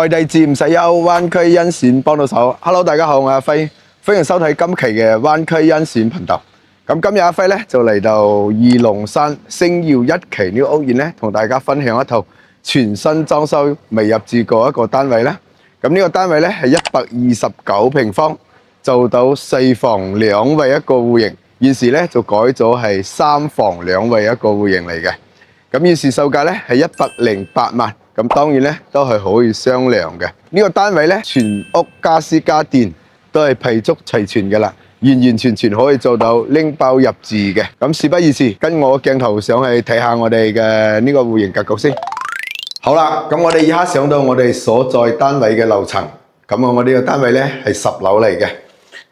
內地自唔使憂，灣區恩選幫到手。Hello， 大家好，我係阿輝，歡迎收睇今期嘅灣區恩選頻道。咁今日阿輝咧就嚟到二龍山星耀一期呢個屋苑咧，同大家分享一套全新裝修、未入住過一個單位啦。咁呢個單位咧係129平方，做到4房2衛一個戶型，現時咧就改咗係3房2衛一個戶型嚟嘅。咁現時售價咧係108萬。咁當然咧都係可以商量嘅。呢個單位咧全屋家私家電都係備足齊全嘅啦，完完全全可以做到拎包入住嘅。咁事不宜遲，跟我鏡頭上去睇下我哋嘅呢個戶型格局先。好啦，咁我哋而家上到我哋所在單位嘅樓層。咁我呢個單位咧係10樓嚟嘅。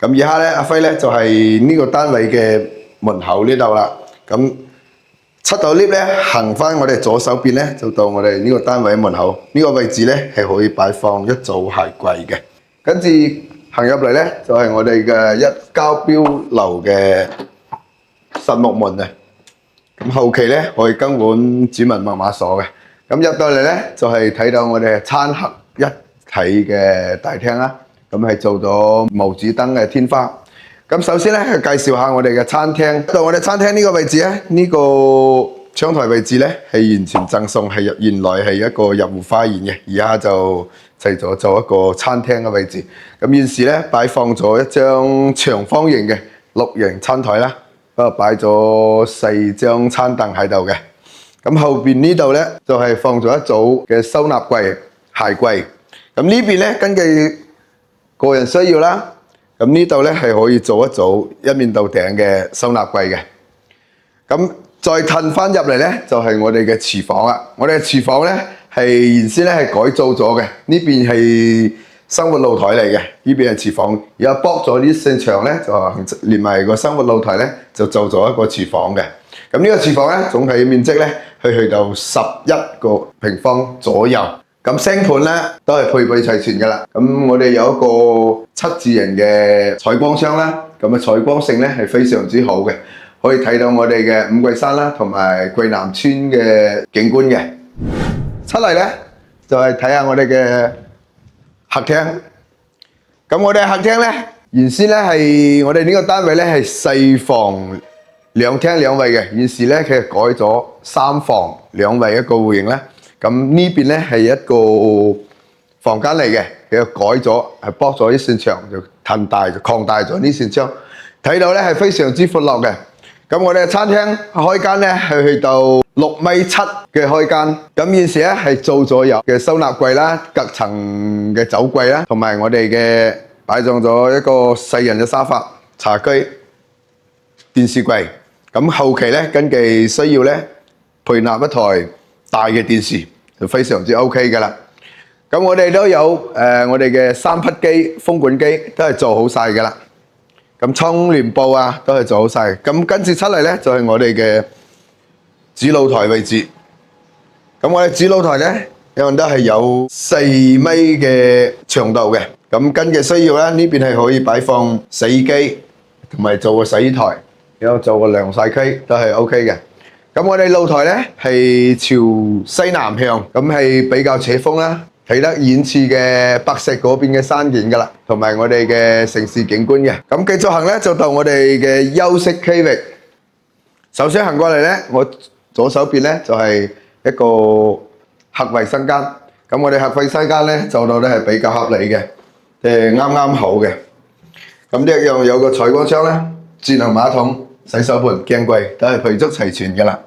咁而家咧阿輝咧就係呢個單位嘅門口呢度啦。咁出到 lift 咧，行翻我哋左手邊咧，就到我哋呢個單位門口。呢個位置咧係可以擺放一組鞋櫃嘅。跟住行入嚟咧，就係我哋嘅一交標樓嘅實木門啊。咁後期咧可以更換指紋密碼鎖嘅。咁入到嚟咧，就係睇到我哋餐盒一體嘅大廳啦。咁係做咗無主燈嘅天花。咁首先咧，去介紹下我哋嘅餐廳。到我哋餐廳呢個位置咧，呢個窗台位置咧係完全贈送，係原來係一個入戶花園嘅，而家就製咗做一個餐廳嘅位置。咁現時咧擺放咗一張長方形嘅6型餐台啦，嗰度擺咗4張餐凳喺度嘅。咁後邊呢度咧就係放咗一組嘅收納櫃、鞋櫃。咁呢邊咧根據個人需要啦。咁呢度咧係可以做一組一面到頂嘅收納櫃嘅。咁再褪翻入嚟咧，就係我哋嘅廚房啦。我哋嘅廚房咧係原先咧係改造咗嘅，呢邊係生活露台嚟嘅，呢邊係廚房。而家剝咗呢埲牆咧，就連埋個生活露台咧，就做咗一個廚房嘅。咁呢個廚房咧總體面積咧去到11個平方左右。咁星盤咧都係配備齊全嘅啦。咁我哋有一個7字形嘅採光窗啦，咁嘅採光性咧係非常之好嘅，可以睇到我哋嘅五桂山啦，同埋桂南村嘅景觀嘅。出嚟咧就係睇下我哋嘅客廳。咁我哋客廳咧原先咧係我哋呢個單位咧係4房2廳2衛嘅，現時咧佢係改咗3房2衛一個戶型咧。咁呢邊咧係一個房間嚟嘅，佢改咗係剝咗呢扇牆，就擴大咗呢扇窗，睇到咧係非常之闊落嘅。咁我哋嘅餐廳開間咧係去到6.7米嘅開間。咁現時咧係做咗有嘅收納櫃啦、隔層嘅酒櫃啦，同埋我哋嘅擺放咗一個4人嘅沙發、茶几、電視櫃。咁後期咧根據需要咧配納一台大嘅電視就非常之 OK 㗎啦。咁我哋都有我哋嘅3匹機、風管機都係做好晒㗎啦。咁窗簾布啊都係做好晒。咁跟住出嚟咧就係我哋嘅主露台位置。咁我哋主露台咧一樣都係有4米嘅長度嘅。咁根據需要咧，呢邊係可以擺放洗衣機同埋做個洗衣台，然後做個涼曬區都係 OK 嘅。咁我哋露台咧係朝西南向，咁係比較斜風啦，睇得遠處嘅白石嗰邊嘅山景噶啦，同埋我哋嘅城市景觀嘅。咁繼續行咧就到我哋嘅休息區域。首先行過嚟咧，我左手邊咧就係一個客衛生間。咁我哋客衛生間咧做到咧係比較合理嘅，啱啱好嘅。咁呢一樣有個採光窗啦，智能馬桶、洗手盆、鏡櫃都係備足齊全嘅啦。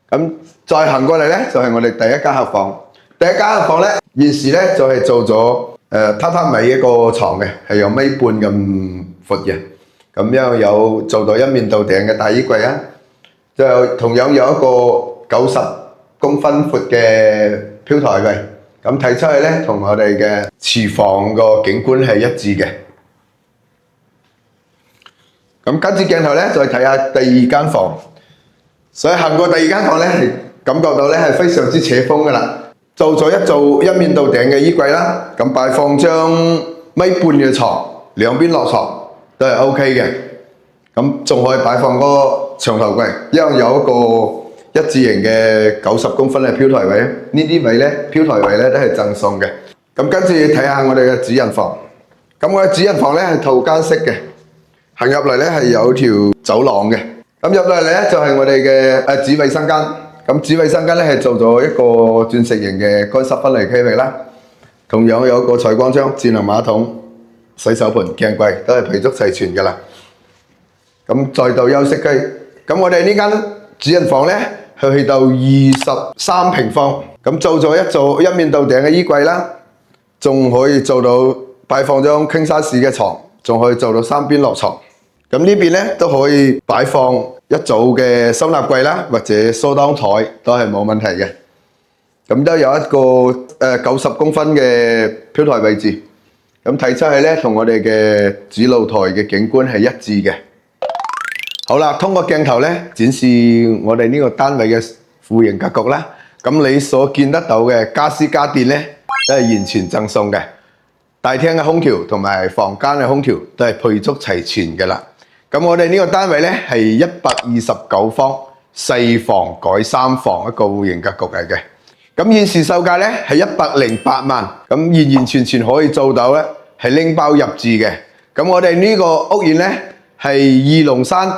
咁再行過嚟咧，就係我哋第一間客房。第一間客房咧，現時咧就係做咗榻榻米一個床嘅，係有1.5米咁闊嘅。咁樣有做到一面到頂嘅大衣櫃啊，就同樣有一個90公分闊嘅飄台櫃。咁睇出去咧，同我哋嘅廚房個景觀係一致嘅。咁跟住鏡頭咧，再睇下第2間房。所以行過第2間房咧，係感覺到咧係非常之斜風噶啦。做咗一組一面到頂嘅衣櫃啦，咁擺放張1.5米嘅床，兩邊落床都係 OK 嘅。咁仲可以擺放個長頭櫃，因為有一個一字形嘅90公分嘅飄台位，呢啲位咧飄台位咧都係贈送嘅。咁跟住睇下我哋嘅主人房。咁我嘅主人房咧係套間式嘅，行入嚟咧係有條走廊嘅。咁入嚟咧就係我哋嘅主衞生間。咁主衞生間咧係做咗一個鑽石型嘅乾濕分離區域啦。同樣有一個採光窗、智能馬桶、洗手盆、鏡櫃都係配足齊全㗎啦。咁再到休息區，咁我哋呢間主人房咧係去到23平方，咁做咗一面到頂嘅衣櫃啦，仲可以做到擺放張傾沙士嘅床，仲可以做到3邊落床。咁呢邊咧都可以擺放一組嘅收納櫃啦，或者梳當台都係冇問題嘅。咁都有一個90公分嘅飄台位置，咁睇出去咧同我哋嘅主露台嘅景觀係一致嘅。好啦，通過鏡頭咧展示我哋呢個單位嘅戶型格局啦。咁你所見得到嘅家私家電咧都係完全贈送嘅，大廳嘅空調同埋房間嘅空調都係配足齊全嘅啦。咁我哋呢個單位咧係129方4房改3房一個戶型格局嚟嘅。咁現時售價咧係108萬，咁完完全全可以做到咧係拎包入住嘅。咁我哋呢個屋苑咧係二龍山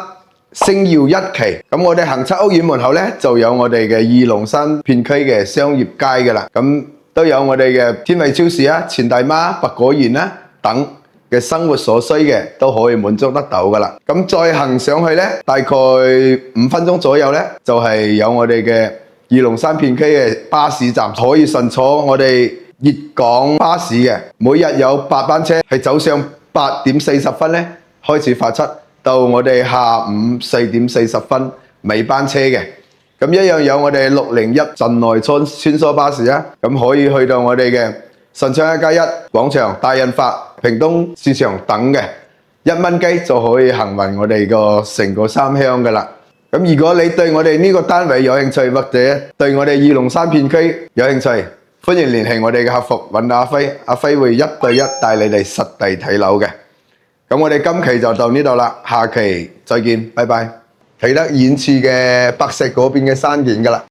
星耀1期，咁我哋行出屋苑門口咧就有我哋嘅二龍山片區嘅商業街㗎啦。咁都有我哋嘅天惠超市啊、錢大媽、百果園啦等嘅生活所需嘅都可以滿足得到㗎啦。咁再行上去咧，大概5分鐘左右咧，就係有我哋嘅二龍山片區嘅巴士站，可以乘坐我哋粵港巴士嘅，每日有8班車，係早上8點40分咧開始發出，到我哋下午4點40分尾班車嘅。咁一樣有我哋601鎮內穿梭巴士啊，咁可以去到我哋嘅順昌1+1廣場、大潤發、屏東市場等嘅，1蚊雞就可以行運我哋個成個三鄉㗎啦。咁如果你對我哋呢個單位有興趣，或者對我哋二龍山片區有興趣，歡迎聯繫我哋嘅客服揾阿輝，阿輝會1對1帶你哋實地睇樓嘅。咁我哋今期就到呢度啦，下期再見，拜拜。睇得遠處嘅白石嗰邊嘅山景㗎啦。